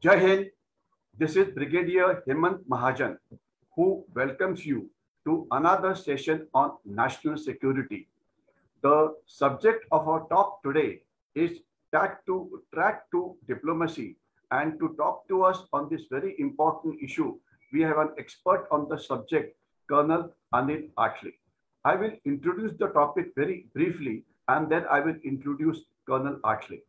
Jai Hind, this is Brigadier Hemant Mahajan, who welcomes you to another session on national security. The subject of our talk today is track to diplomacy, and to talk to us on this very important issue, we have an expert on the subject, Colonel Anil Athale. I will introduce the topic very briefly, and then I will introduce Colonel Athale.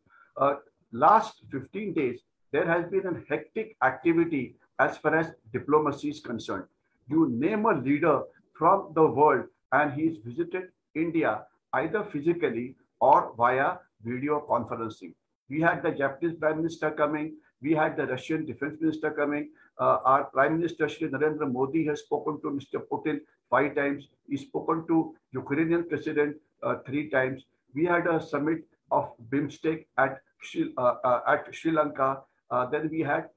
Last 15 days, there has been a hectic activity as far as diplomacy is concerned. You name a leader from the world, and he's visited India either physically or via video conferencing. We had the Japanese Prime Minister coming. We had the Russian Defense Minister coming. Our Prime Minister, Shri Narendra Modi, has spoken to Mr. Putin 5 times. He's spoken to Ukrainian President 3 times. We had a summit of BIMSTEC at Sri Lanka. Then we had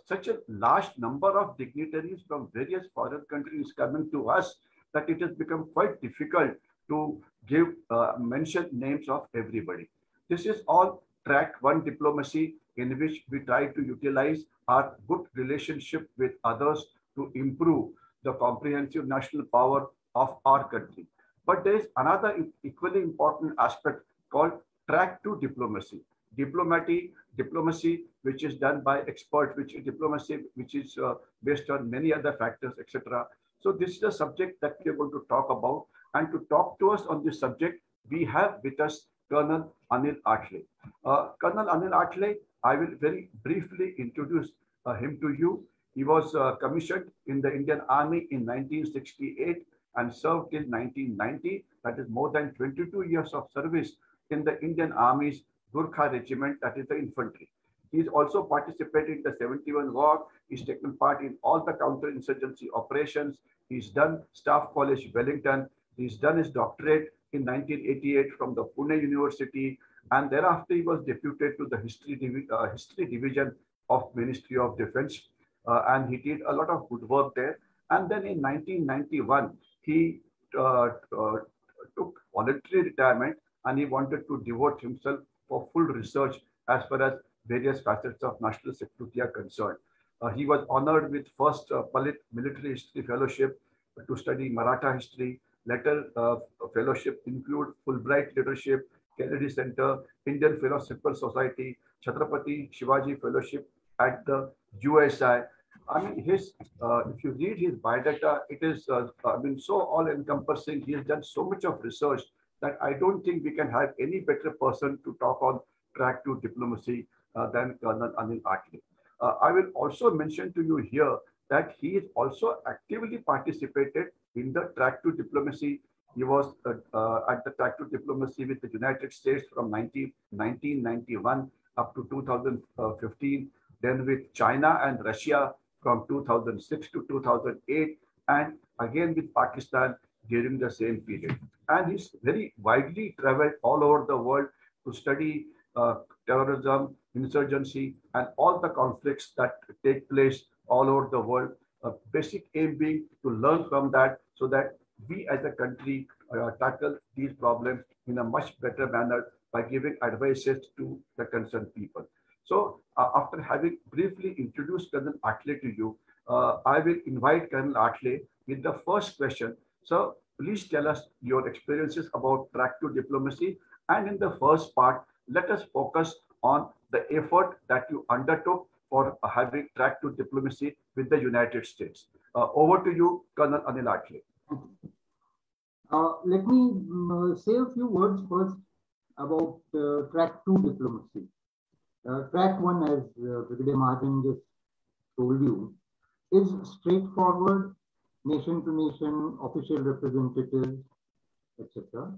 such a large number of dignitaries from various foreign countries coming to us that it has become quite difficult to mention names of everybody. This is all track 1 diplomacy, in which we try to utilize our good relationship with others to improve the comprehensive national power of our country. But there is another equally important aspect called track 2 diplomacy. Diplomacy which is done by experts, which is based on many other factors, etc. So this is a subject that we are going to talk about. And to talk to us on this subject, we have with us Colonel Anil Athale. Colonel Anil Athale, I will very briefly introduce him to you. He was commissioned in the Indian Army in 1968 and served till 1990. That is more than 22 years of service in the Indian Army's Gurkha regiment, that is the infantry. He's also participated in the 71 war. He's taken part in all the counter-insurgency operations. He's done Staff College, Wellington. He's done his doctorate in 1988 from the Pune University. And thereafter, he was deputed to the History Division of Ministry of Defense. And he did a lot of good work there. And then in 1991, he took voluntary retirement, and he wanted to devote himself for full research as far as various facets of national security are concerned. He was honored with first Palit Military History Fellowship to study Maratha history. Later fellowship include Fulbright Leadership, Kennedy Center, Indian Philosophical Society, Chhatrapati Shivaji Fellowship at the USI. I mean, if you read his biodata, it is, so all-encompassing. He has done so much of research that I don't think we can have any better person to talk on track 2 diplomacy than Colonel Anil Athale. I will also mention to you here that he is also actively participated in the track 2 diplomacy. He was at the track 2 diplomacy with the United States from 1991 up to 2015, then with China and Russia from 2006 to 2008, and again with Pakistan during the same period. And he's very widely traveled all over the world to study terrorism, insurgency, and all the conflicts that take place all over the world. A basic aim being to learn from that so that we as a country tackle these problems in a much better manner by giving advices to the concerned people. So after having briefly introduced Colonel Athale to you, I will invite Colonel Athale with the first question. So please tell us your experiences about track 2 diplomacy. And in the first part, let us focus on the effort that you undertook for having track 2 diplomacy with the United States. Over to you, Colonel Anil Athale. Let me say a few words first about track 2 diplomacy. Track 1, as Brigadier Mahajan just told you, is straightforward, nation to nation, official representatives, etc.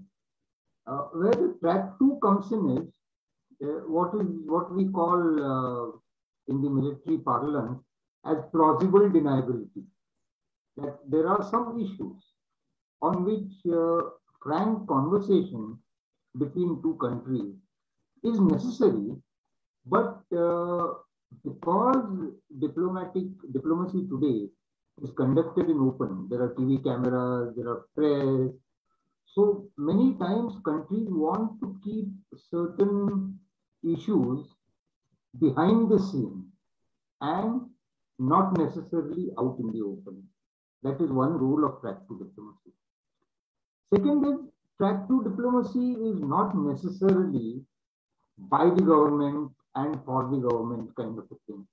Where the track 2 comes in is what we call in the military parlance as plausible deniability. That there are some issues on which frank conversation between two countries is necessary, but because diplomacy today is conducted in open, there are TV cameras, there are press, so many times countries want to keep certain issues behind the scene. and not necessarily out in the open. That is one rule of track 2 diplomacy. Second is, track 2 diplomacy is not necessarily by the government and for the government kind of a thing.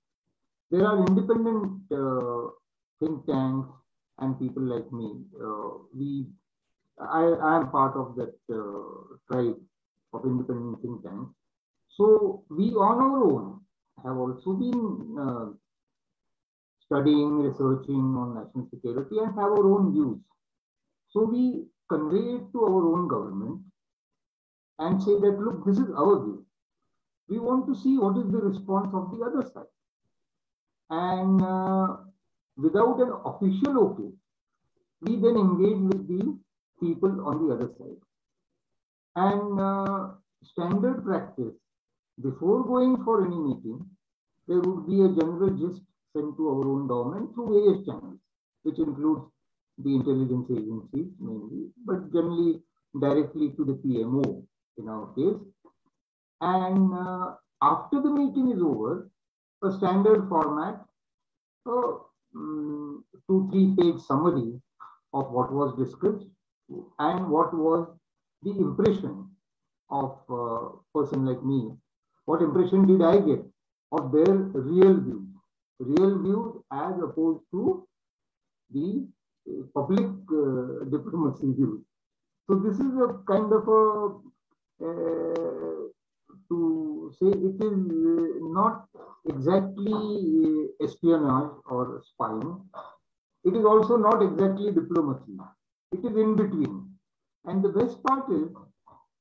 There are independent think tanks and people like me. I am part of that tribe of independent think tanks. So we on our own have also been studying, researching on national security and have our own views. So we convey it to our own government and say that, look, this is our view. We want to see what is the response of the other side. And without an official okay, we then engage with the people on the other side. And standard practice, before going for any meeting, there would be a general gist sent to our own government through various channels, which includes the intelligence agencies mainly, but generally directly to the PMO in our case. And after the meeting is over, a standard format, 2-3 page summary of what was discussed and what was the impression of a person like me. What impression did I get of their real views as opposed to the public diplomacy views. So this is a kind of a to say it is not exactly espionage or spying. It is also not exactly diplomacy. It is in between. And the best part is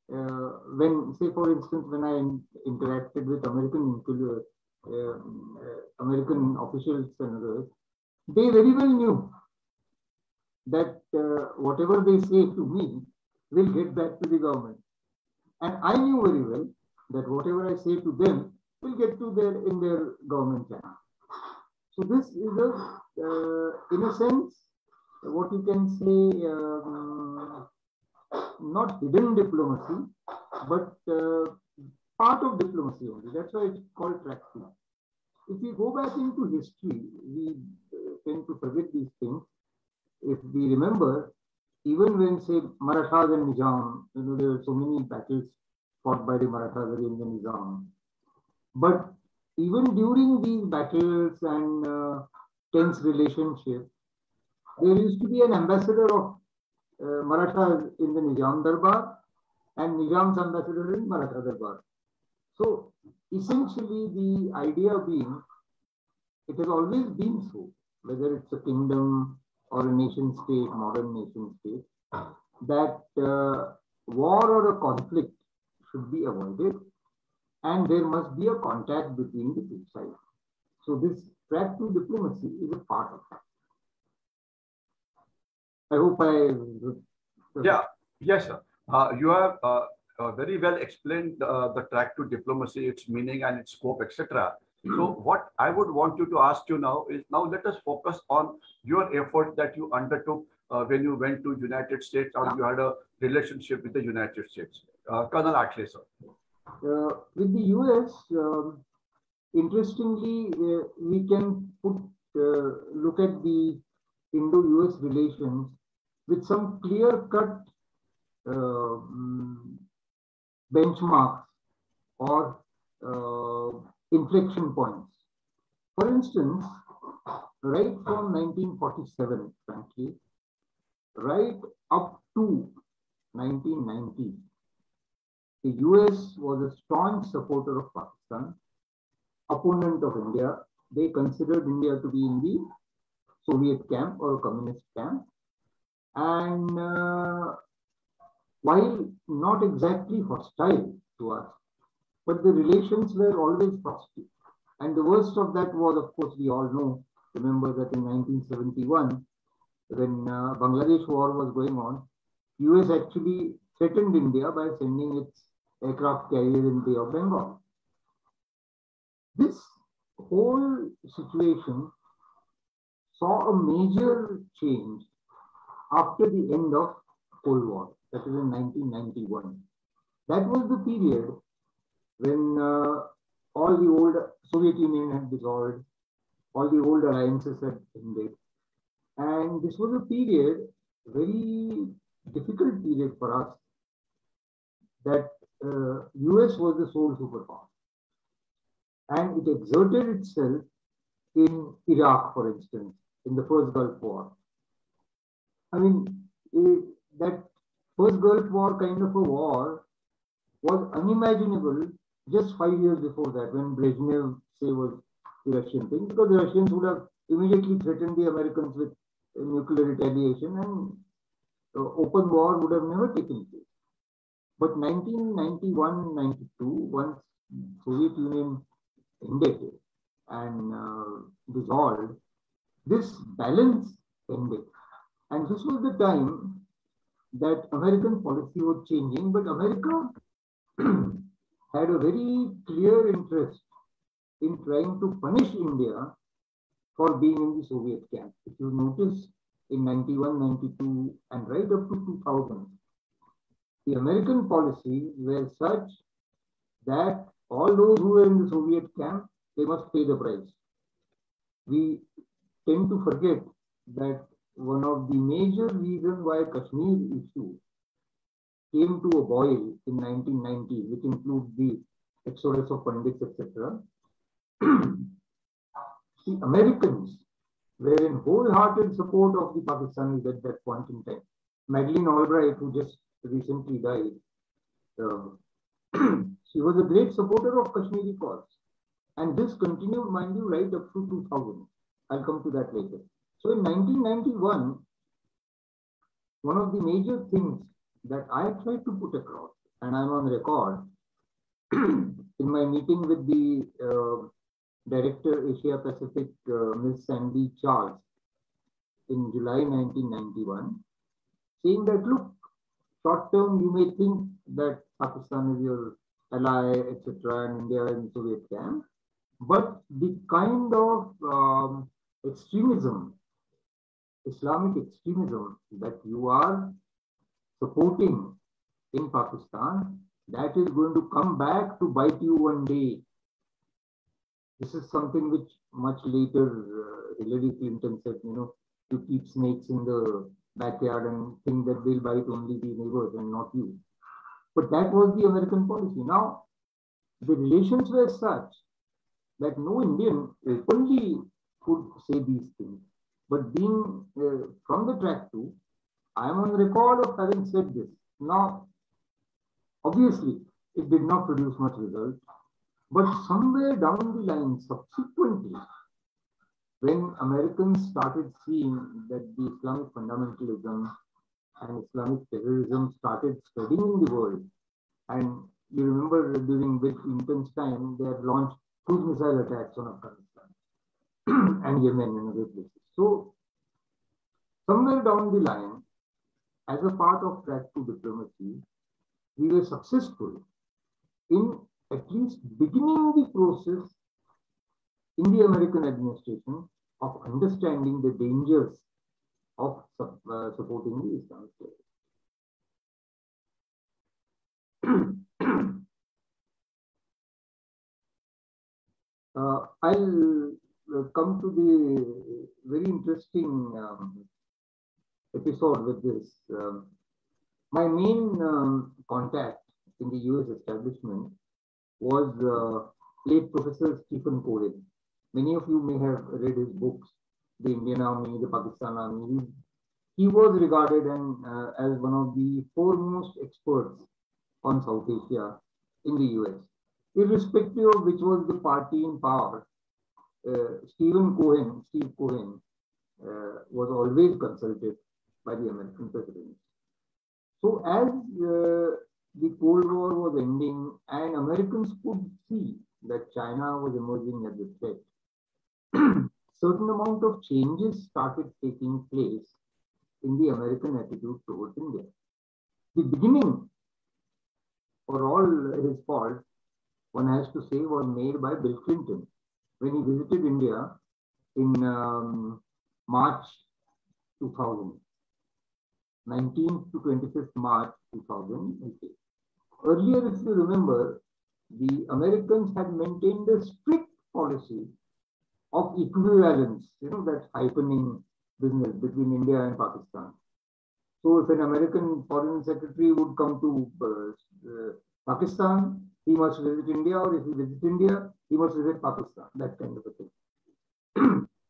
when, say, for instance, when I interacted with American officials and others, they very well knew that whatever they say to me will get back to the government. And I knew very well that whatever I say to them will get to in their government channel. So this is in a sense, what you can say, not hidden diplomacy, but part of diplomacy only. That's why it's called track 2. If we go back into history, we tend to forget these things. If we remember, even when, say, Marathas and Nizam, there were so many battles fought by the Marathas against the Nizam. But even during these battles and tense relationships, there used to be an ambassador of Marathas in the Nizam Darbar and Nizam's ambassador in Maratha Darbar. So essentially the idea being, it has always been so, whether it's a kingdom or a nation state, modern nation state, that war or a conflict should be avoided and there must be a contact between the two sides. So this track 2 diplomacy is a part of that. I hope Yes, sir. You have very well explained the track 2 diplomacy, its meaning and its scope, etc. So what I would want you to ask you now is, now let us focus on your effort that you undertook when you went to United States or you had a relationship with the United States. Colonel Athale, sir. With the US, interestingly, we can look at the Indo-US relations with some clear-cut benchmarks or inflection points. For instance, right from 1947, frankly, right up to 1990, the US was a staunch supporter of Pakistan, opponent of India. They considered India to be in the Soviet camp or communist camp. And while not exactly hostile to us, but the relations were always frosty. And the worst of that was, of course, we all know, remember that in 1971, when Bangladesh war was going on, US actually threatened India by sending its aircraft carrier in Bay of Bengal. This whole situation saw a major change after the end of Cold War, that is in 1991. That was the period when all the old Soviet Union had dissolved, all the old alliances had ended. And this was a period, very difficult period for us, that US was the sole superpower. And it exerted itself in Iraq, for instance, in the first Gulf War. I mean, that first Gulf War kind of a war was unimaginable just 5 years before that, when Brezhnev, say, was the Russian thing, because the Russians would have immediately threatened the Americans with nuclear retaliation, and open war would have never taken place. But 1991-92, once Soviet Union ended and dissolved, this balance ended. And this was the time that American policy was changing, but America had a very clear interest in trying to punish India for being in the Soviet camp. If you notice, in 91, 92, and right up to 2000, the American policies were such that all those who were in the Soviet camp, they must pay the price. We tend to forget that one of the major reasons why Kashmir issue came to a boil in 1990, which includes the exodus of Pandits, etc. The Americans were in wholehearted support of the Pakistanis at that point in time. Madeleine Albright, who just recently died, she was a great supporter of Kashmiri cause. And this continued, mind you, right up to 2000. I'll come to that later. So in 1991, one of the major things that I tried to put across, and I'm on record, in my meeting with the Director Asia Pacific, Ms. Sandy Charles, in July 1991, saying that, look, short term, you may think that Pakistan is your ally, etc., and India in Soviet camp, but the kind of extremism, Islamic extremism that you are supporting in Pakistan, that is going to come back to bite you one day. This is something which much later Hillary Clinton said, you keep snakes in the backyard and think that they'll bite only the neighbors and not you. But that was the American policy. Now, the relations were such that no Indian openly could say these things. But being from the track 2, I am on record of having said this. Now, obviously, it did not produce much result. But somewhere down the line, subsequently, when Americans started seeing that the Islamic fundamentalism and Islamic terrorism started spreading in the world, and you remember during Bill Clinton's time, they had launched cruise missile attacks on Afghanistan and Yemen and other places. So, somewhere down the line, as a part of track 2 diplomacy, we were successful in at least beginning the process in the American administration of understanding the dangers of supporting the Islamic State. I'll come to the very interesting episode with this. My main contact in the US establishment was late Professor Stephen Cohen. Many of you may have read his books, The Indian Army, The Pakistan Army. He was regarded as one of the foremost experts on South Asia in the US. Irrespective of which was the party in power, Steve Cohen, was always consulted by the American president. So as the Cold War was ending and Americans could see that China was emerging as a threat, certain amount of changes started taking place in the American attitude towards India. The beginning, for all his fault, one has to say, was made by Bill Clinton when he visited India in March 2000, 19th to 25th March 2008. Earlier, if you remember, the Americans had maintained a strict policy of equivalence, that hypening business between India and Pakistan. So if an American foreign secretary would come to Pakistan, he must visit India, or if he visits India, he must visit Pakistan, that kind of a thing.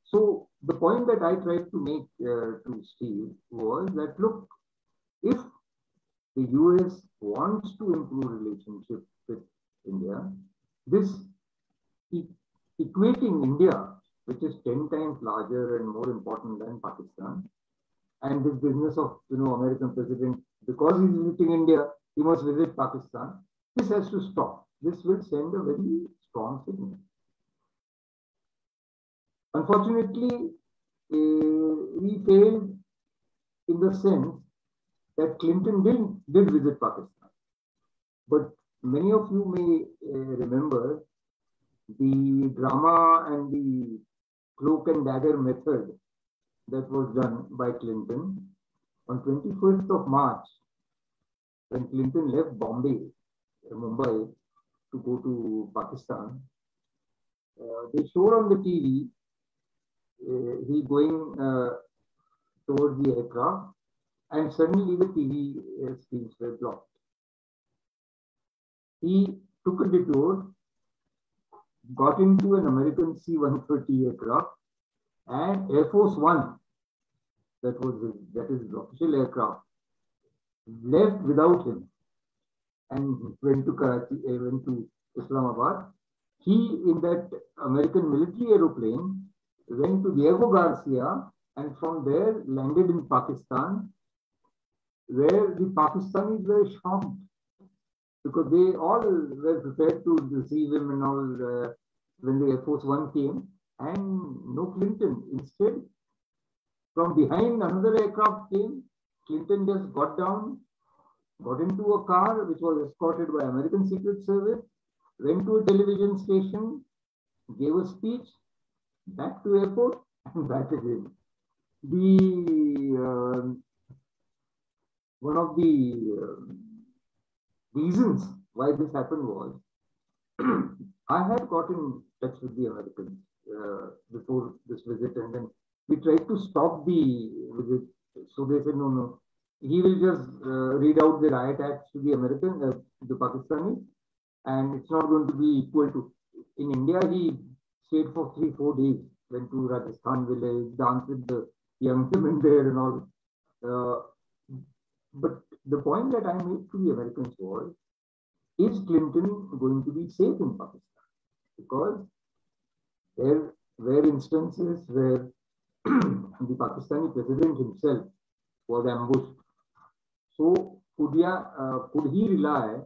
So the point that I tried to make to Steve was that, look, if the US wants to improve relationship with India, this equating India, which is 10 times larger and more important than Pakistan, and this business of American president, because he's visiting India, he must visit Pakistan. This has to stop. This will send a very strong signal. Unfortunately, we failed in the sense that Clinton did visit Pakistan. But many of you may remember the drama and the cloak and dagger method that was done by Clinton on 21st of March, when Clinton left Mumbai, to go to Pakistan. They showed on the TV he going towards the aircraft, and suddenly the TV screens were blocked. He took a detour, got into an American C-130 aircraft, and Air Force One, that is his official aircraft, left without him and went to Karachi, went to Islamabad. He, in that American military aeroplane, went to Diego Garcia, and from there landed in Pakistan, where the Pakistanis were shocked, because they all were prepared to receive him and all when the Air Force One came, and no Clinton. Instead, from behind another aircraft came. Clinton just got down, got into a car which was escorted by American Secret Service, went to a television station, gave a speech, back to airport, and back again. One of the reasons why this happened was I had got in touch with the Americans before this visit, and then we tried to stop the visit. So they said, no, he will just read out the riot acts to the Pakistanis, and it's not going to be equal to. In India, he stayed for 3-4 days, went to Rajasthan village, danced with the young women there and all. But the point that I made to the Americans was, is Clinton going to be safe in Pakistan? Because there were instances where the Pakistani president himself was ambushed. So could he rely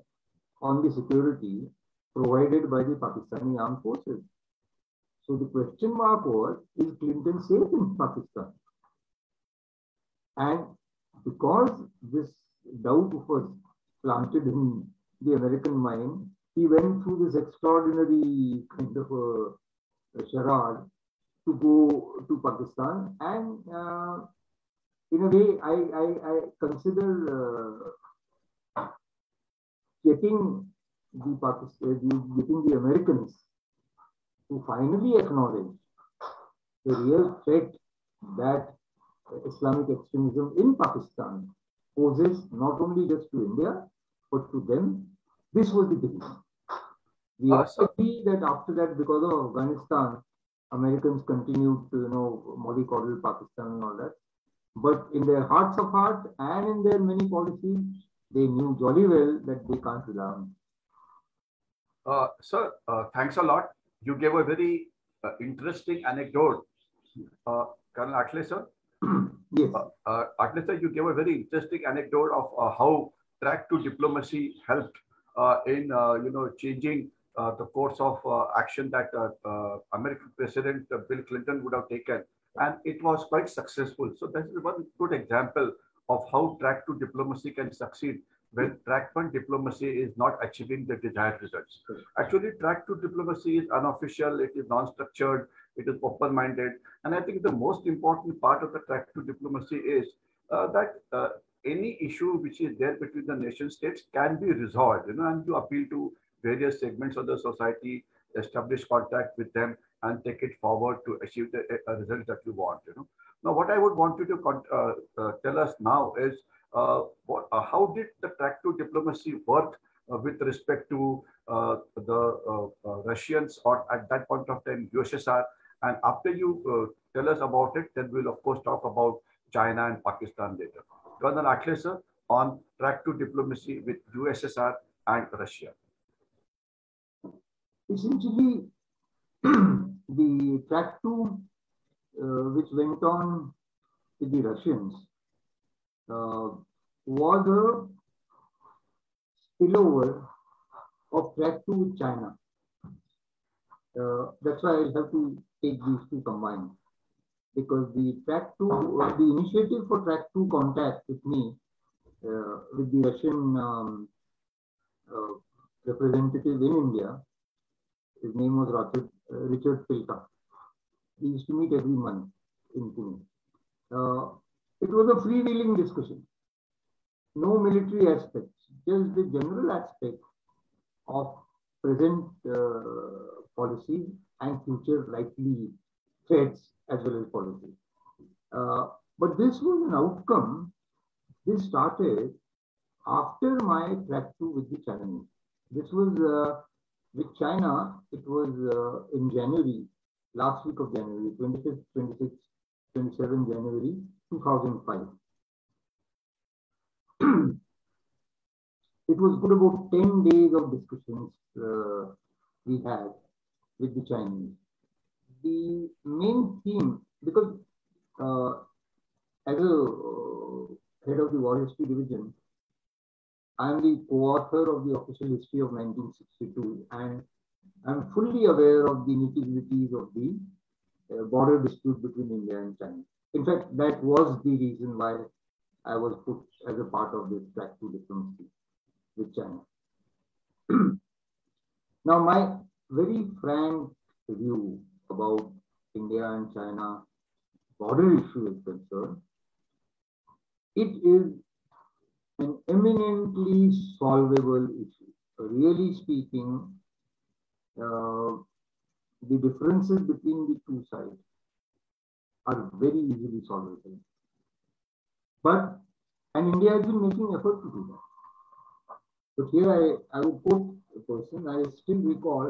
on the security provided by the Pakistani armed forces? So the question mark was, is Clinton safe in Pakistan? And because this doubt was planted in the American mind, he went through this extraordinary kind of a charade to go to Pakistan. And in a way, I consider getting the Americans to finally acknowledge the real threat that Islamic extremism in Pakistan poses, not only just to India, but to them. This was the beginning. We also see that after that, because of Afghanistan, Americans continued to, mollycoddle Pakistan and all that. But in their hearts of hearts and in their many policies, they knew jolly well that they can't rely on. Sir, thanks a lot. You gave a very interesting anecdote. Colonel Athale, sir? Yes. Athale, sir, you gave a very interesting anecdote of how track to diplomacy helped in changing the course of action that American President Bill Clinton would have taken, and it was quite successful. So that is one good example of how track to diplomacy can succeed when track one diplomacy is not achieving the desired results. Actually, track to diplomacy is unofficial, it is non-structured, it is open-minded, and I think the most important part of the track to diplomacy is that any issue which is there between the nation states can be resolved, and you appeal to various segments of the society, establish contact with them, and take it forward to achieve the result that you want. Now, what I would want you to tell us now is how did the track to diplomacy work with respect to the Russians, or at that point of time USSR? And after you tell us about it, then we'll of course talk about China and Pakistan later. Colonel Athale, sir, on track to diplomacy with USSR and Russia. Essentially, the track to which went on with the Russians was a spillover of track to with China. That's why I have to take these two combined, because the track to, the initiative for track to contact with me, with the Russian representative in India, his name was Richard Pilka. We used to meet every month in Pune. It was a freewheeling discussion. No military aspects, just the general aspect of present policy and future likely threats as well as policy. But this was an outcome. This started after my track to with the Chinese. This was with China. It was in January, last week of January, 25th, 26th, 27th January 2005. It was good about 10 days of discussions we had with the Chinese. The main theme, because as a head of the War History Division, I am the co-author of the official history of 1962, and I'm fully aware of the nitty-gritties of the border dispute between India and China. In fact, that was the reason why I was put as a part of this track to diplomacy with China. Now, my very frank view about India and China border issue is concerned, it is an eminently solvable issue. Really speaking, the differences between the two sides are very easily solvable. And India has been making effort to do that. But here I would quote a person. I still recall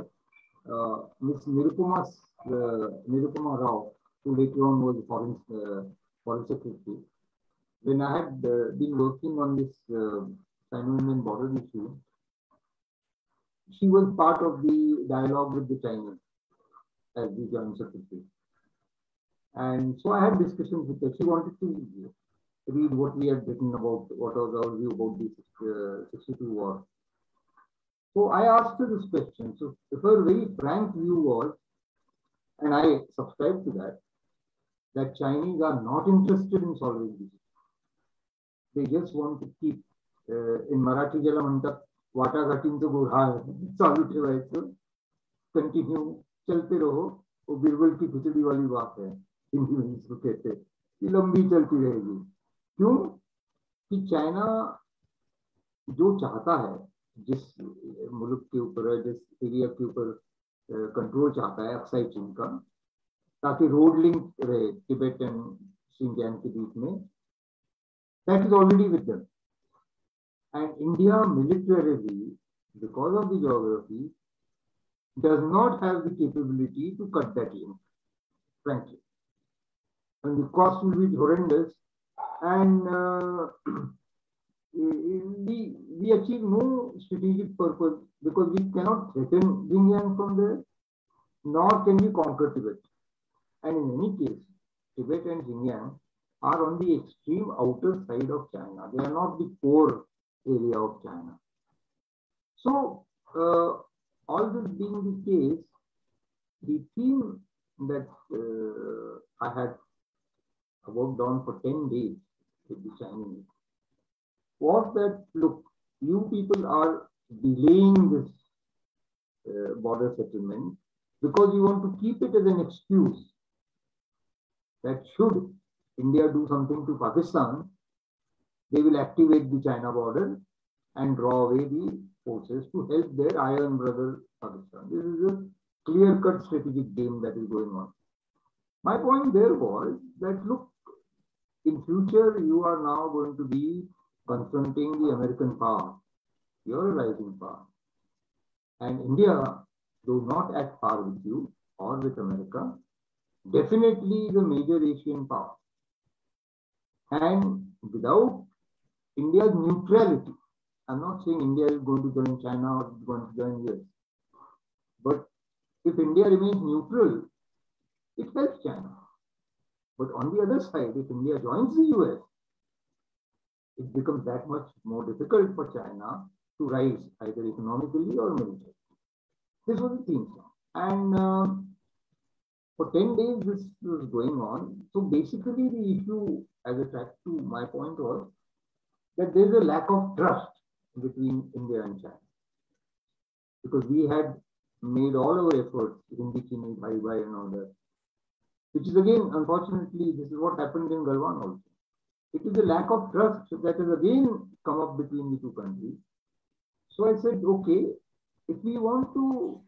Miss Nirupama Rao, who later on was foreign secretary. When I had been working on this Sino-Indian border issue, she was part of the dialogue with the Chinese as the joint secretary. And so I had discussions with her. She wanted to read what we had written about, what was our view about the 62 war. So I asked her this question. So her very frank view was, and I subscribe to that Chinese are not interested in solving this. They just want to keep, in Marathi jala म्हणतात, वाटाघाटींचं बोरा चालू ठेवायचं, continue, चलते रहो, वो बिरबल की खिचड़ी वाली बात है, हिंदी में इसको कहते हैं, ये लंबी चलती रहेगी. क्यों? कि चाइना जो चाहता है, जिस मुल्क के ऊपर, जिस एरिया के ऊपर कंट्रोल चाहता है, अक्साई चीन का, ताकि रोड लिंक रहे तिब्बत एंड शिनजियांग के बीच में, that is already with them. And India militarily, because of the geography, does not have the capability to cut that link, frankly. And the cost will be horrendous. And we achieve no strategic purpose because we cannot threaten Xinjiang from there, nor can we conquer Tibet. And in any case, Tibet and Xinjiang are on the extreme outer side of China. They are not the core area of China. So, all this being the case, the theme that I had worked on for 10 days with the Chinese was that, look, you people are delaying this border settlement because you want to keep it as an excuse that should India do something to Pakistan, they will activate the China border and draw away the forces to help their iron brother Pakistan. This is a clear-cut strategic game that is going on. My point there was that, look, in future, you are now going to be confronting the American power. You're a rising power. And India, though not at par with you or with America, definitely is a major Asian power. And without India's neutrality, I'm not saying India is going to join China or going to join US, but if India remains neutral, it helps China. But on the other side, if India joins the US, it becomes that much more difficult for China to rise either economically or militarily. This was the theme song. And for 10 days, this was going on. So basically, the issue, as a track to my point, was that there's a lack of trust between India and China. Because we had made all our efforts, Hindi, Chini, Bhai Bhai and all that, which is again, unfortunately, this is what happened in Galwan also. It is a lack of trust that has again come up between the two countries. So I said, okay, if we want to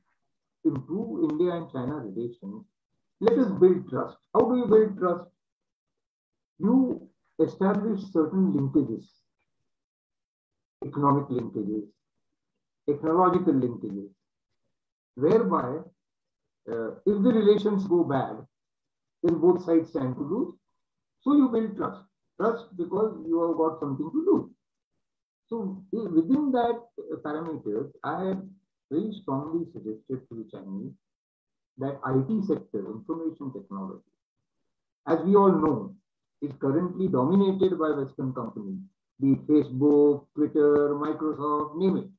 improve India and China relations, let us build trust. How do you build trust? You establish certain linkages, economic linkages, technological linkages, whereby if the relations go bad, then both sides stand to lose. So you build trust. Trust because you have got something to lose. So within that parameters, I had very strongly suggested to the Chinese that IT sector, information technology, as we all know, is currently dominated by Western companies, be it Facebook, Twitter, Microsoft, name it.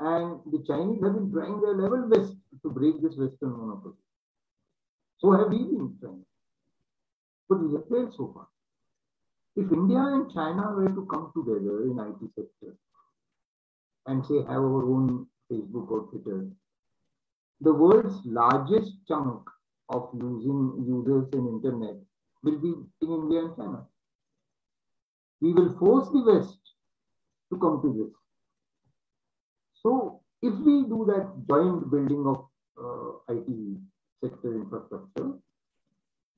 And the Chinese have been trying their level best to break this Western monopoly. So have we been trying. But we have failed so far. If India and China were to come together in IT sector and say have our own Facebook or Twitter, the world's largest chunk of using users in internet will be in India and China. We will force the West to come to this. So if we do that joint building of IT sector infrastructure,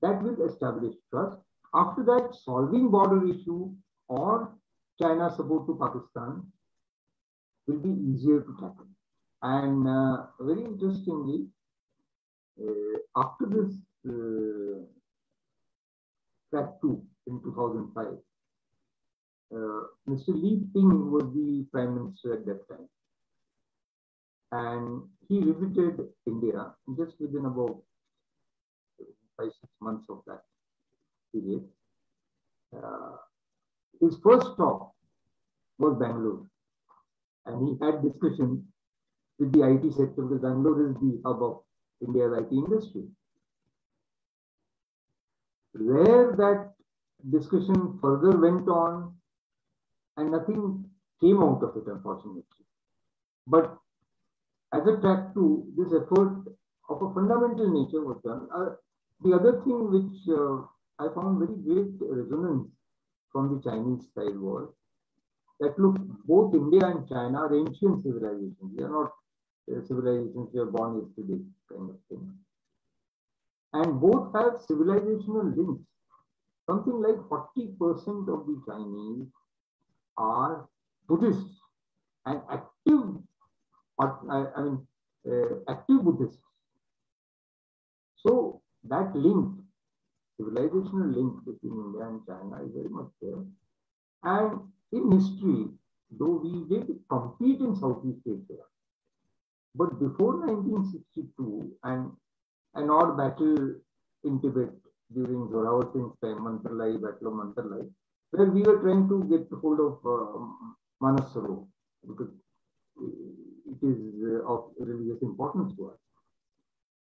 that will establish trust. After that, solving border issue or China support to Pakistan will be easier to tackle. And very interestingly, after this track 2 in 2005, Mr. Li Ping was the Prime Minister at that time. And he visited India just within about 5-6 months of that period. His first stop was Bangalore. And he had discussions with the IT sector, because Bangalore is the hub of India's IT industry. Where that discussion further went on and nothing came out of it, unfortunately. But as a track 2, this effort of a fundamental nature was done. The other thing which I found very great resonance from the Chinese side was that, look, both India and China are ancient civilizations. They are not civilizations we are born yesterday kind of thing. And both have civilizational links. Something like 40% of the Chinese are Buddhists and active, active Buddhists. So that link, civilizational link between India and China is very much there. And in history, though we did compete in Southeast Asia, but before 1962 and an odd battle in Tibet during Zorawar Singh's time, Mantarlai, Battle of Mantarlai, where we were trying to get hold of Manas Sarovar because it is of religious importance to us.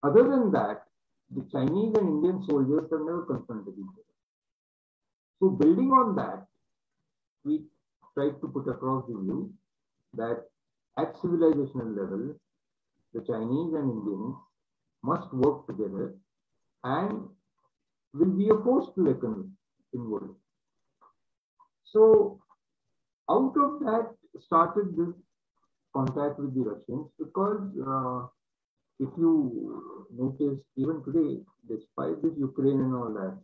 Other than that, the Chinese and Indian soldiers have never confronted each other. So building on that, we tried to put across the view that at civilizational level, the Chinese and Indians must work together and will be a force to reckon with in world. So out of that started this contact with the Russians, because if you notice, even today, despite this Ukraine and all that,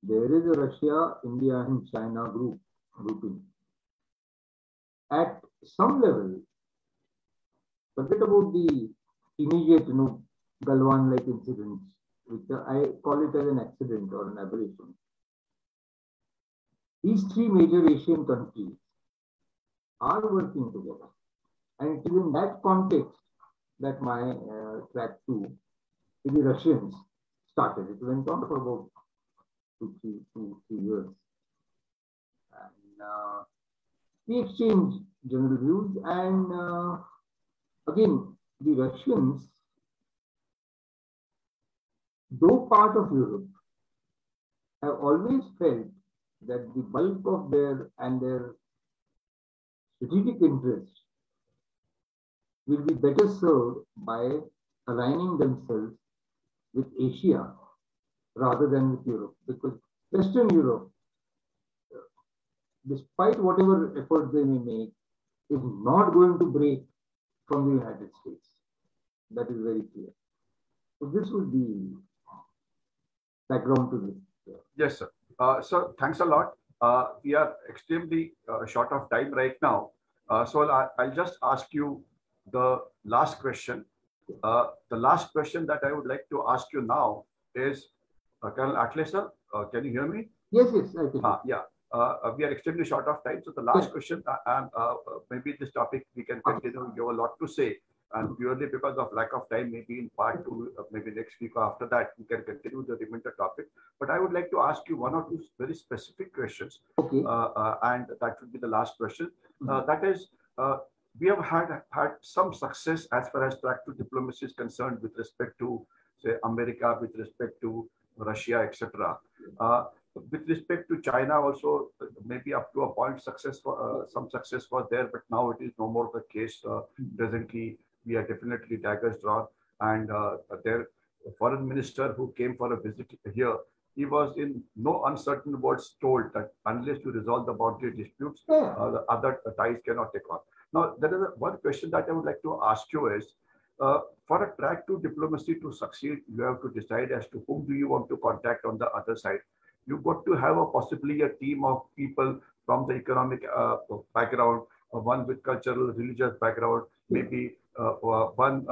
there is a Russia, India, and China grouping. At some level, forget about the immediate, Galwan-like incidents, which I call it as an accident or an aberration. These three major Asian countries are working together. And it is in that context that my track 2 with the Russians started. It went on for about two, 3 years. And we exchanged general views. And again, the Russians, though part of Europe, have always felt that the bulk of their strategic interests will be better served by aligning themselves with Asia rather than with Europe, because Western Europe, despite whatever effort they may make, is not going to break from the United States. That is very clear. So this would be background to this. Yes, sir. So thanks a lot. We are extremely short of time right now. So I'll just ask you the last question. The last question that I would like to ask you now is, Colonel Athale, sir, can you hear me? Yes, I can. Yeah. We are extremely short of time. So the last question, and maybe this topic we can continue. You have a lot to say, and purely because of lack of time, maybe in part 2, maybe next week or after that, we can continue the remainder topic. But I would like to ask you 1 or 2 very specific questions. Okay. And that would be the last question. That is, we have had some success as far as track 2 diplomacy is concerned with respect to, say, America, with respect to Russia, etc. With respect to China also, maybe up to a point some success was there, but now it is no more the case. Presently, we are definitely daggers drawn, and their foreign minister who came for a visit here, he was in no uncertain words told that unless you resolve the boundary disputes, the other ties cannot take on. Now, there is one question that I would like to ask you is, for a track 2 diplomacy to succeed, you have to decide as to whom do you want to contact on the other side. You've got to have possibly a team of people from the economic background, one with cultural, religious background, maybe one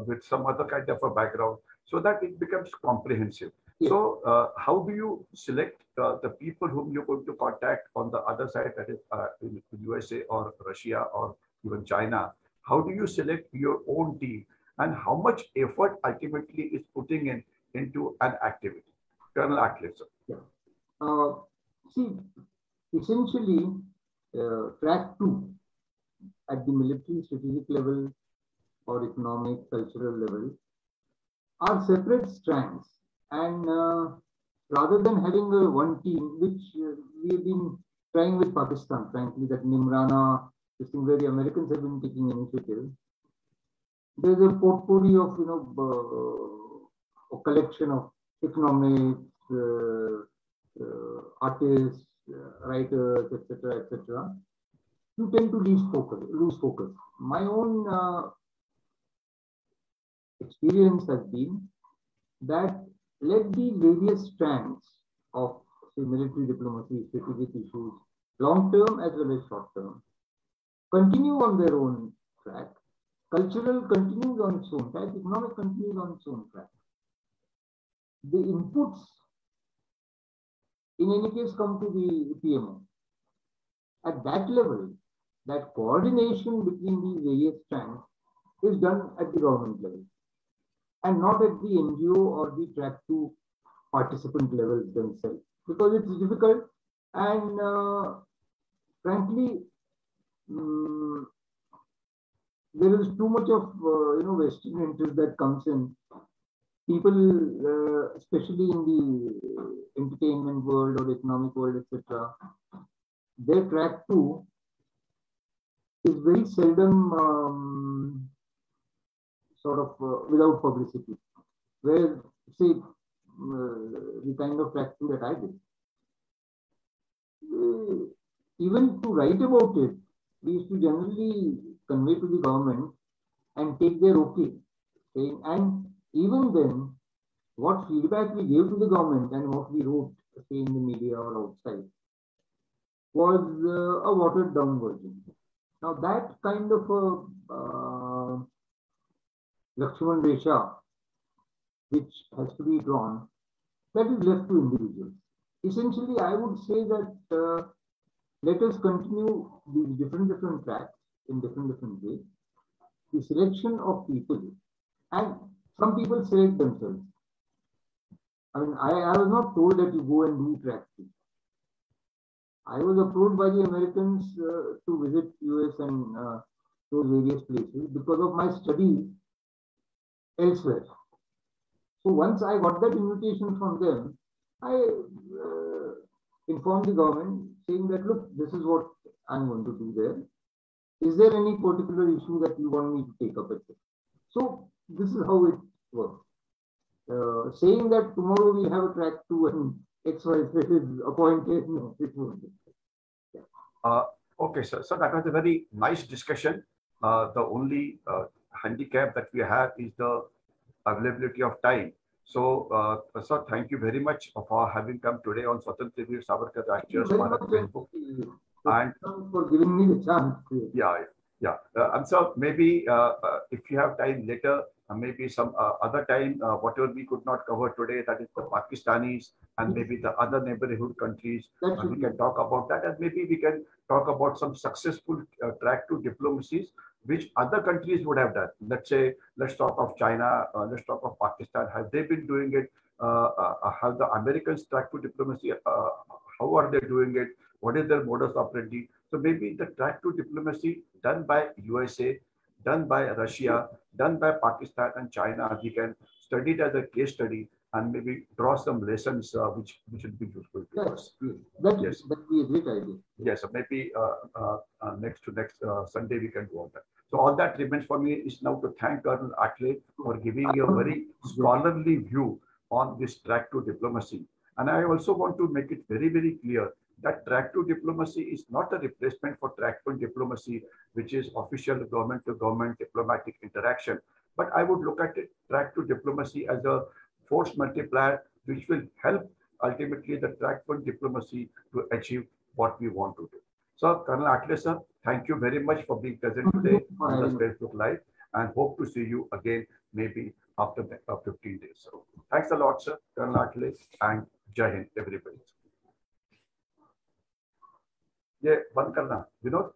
with some other kind of a background, so that it becomes comprehensive. So how do you select the people whom you're going to contact on the other side, that is in USA or Russia or even China? How do you select your own team, and how much effort ultimately is putting into an activity? Colonel Athale, sir. Yeah. See, essentially, track 2 at the military strategic level or economic, cultural level are separate strands. And rather than having one team, which we have been trying with Pakistan, frankly, that Nimrana, this thing where the Americans have been taking initiative, there's a potpourri of, a collection of economics, artists, writers, etc. You tend to lose focus. My own experience has been that let the various strands of, say, military diplomacy, strategic issues, long term as well as short term, continue on their own track. Cultural continues on its own track. Economic continues on its own track. The inputs, in any case, come to the PMO. At that level, that coordination between these various strands is done at the government level and not at the NGO or the track 2 participant levels themselves, because it's difficult and frankly, there is too much of Western interest that comes in. People, especially in the entertainment world or economic world, etc., their track 2 is very seldom without publicity. Where, say, the kind of track 2 that I did, even to write about it, we used to generally convey to the government and take their okay. And even then, what feedback we gave to the government and what we wrote, say in the media or outside, was a watered down version. Now that kind of a Lakshman Resha, which has to be drawn, that is left to individuals. Essentially, I would say that let us continue these different tracks in different ways. The selection of people, and some people select themselves. I mean, I was not told that you go and do track 2. I was approached by the Americans to visit US and those various places because of my studies elsewhere. So once I got that invitation from them, I informed the government saying that, look, this is what I'm going to do there. Is there any particular issue that you want me to take up? So this is how it works. Saying that tomorrow we'll have a track 2 and XYZ is appointed, no, it won't. Yeah. Okay, sir. So that was a very nice discussion. The only handicap that we have is the availability of time. So, sir, thank you very much for having come today on Swatantra Veer Savarkar Rashtriya Smarak Facebook. And for giving me the chance. Yeah. And so maybe if you have time later, maybe some other time, whatever we could not cover today, that is the Pakistanis and maybe the other neighborhood countries, we can talk about that, and maybe we can talk about some successful track to diplomacies which other countries would have done. Let's say, let's talk of China, let's talk of Pakistan. Have they been doing it? Have the Americans track to diplomacy? How are they doing it? What is their modus operandi? So maybe the track to diplomacy done by USA, done by Russia, done by Pakistan and China, we can study it as a case study and maybe draw some lessons which would be useful to us. Yes, that would be a great idea. Yes, so maybe next Sunday we can do all that. So all that remains for me is now to thank Colonel Athale for giving a very scholarly view on this track to diplomacy. And I also want to make it very clear that track to diplomacy is not a replacement for track one diplomacy, which is official government to government diplomatic interaction. But I would look at it, track to diplomacy as a force multiplier, which will help ultimately the track one diplomacy to achieve what we want to do. So, Colonel Athale, sir, thank you very much for being present today on the Facebook Live, and hope to see you again maybe after 15 days. So, thanks a lot, sir, Colonel Athale, and Jai Hind, everybody. ये बंद करना विनोद